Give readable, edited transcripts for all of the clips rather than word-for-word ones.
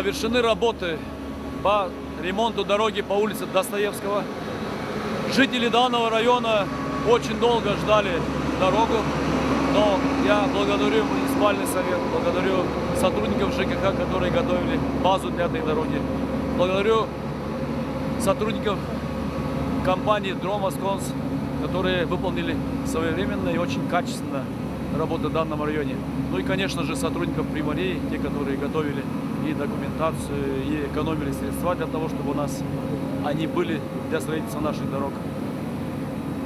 Завершены работы по ремонту дороги по улице Достоевского. Жители данного района очень долго ждали дорогу, но я благодарю муниципальный совет, благодарю сотрудников ЖКХ, которые готовили базу для этой дороги. Благодарю сотрудников компании Дромосконс, которые выполнили своевременно и очень качественно работу в данном районе. Ну и, конечно же, сотрудников Примарии, те, которые готовили и документацию, и экономили средства для того, чтобы у нас они были для строительства наших дорог.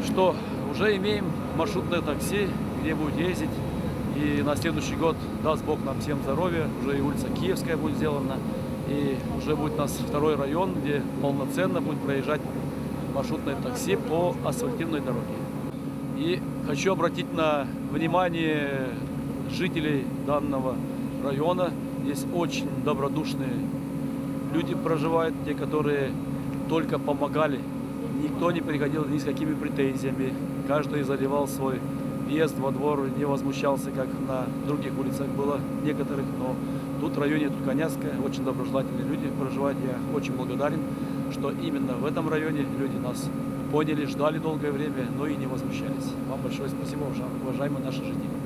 Что уже имеем маршрутное такси, где будет ездить. И на следующий год, даст Бог нам всем здоровья, уже и улица Киевская будет сделана. И уже будет у нас второй район, где полноценно будет проезжать маршрутное такси по асфальтированной дороге. И хочу обратить на внимание жителей данного района. Здесь очень добродушные люди проживают, те, которые только помогали. Никто не приходил ни с какими претензиями. Каждый заливал свой въезд во двор, не возмущался, как на других улицах было некоторых. Но тут в районе Турканяцкая очень доброжелательные люди проживают. Я очень благодарен, что именно в этом районе люди нас поняли, ждали долгое время, но и не возмущались. Вам большое спасибо, уважаемые наши жители.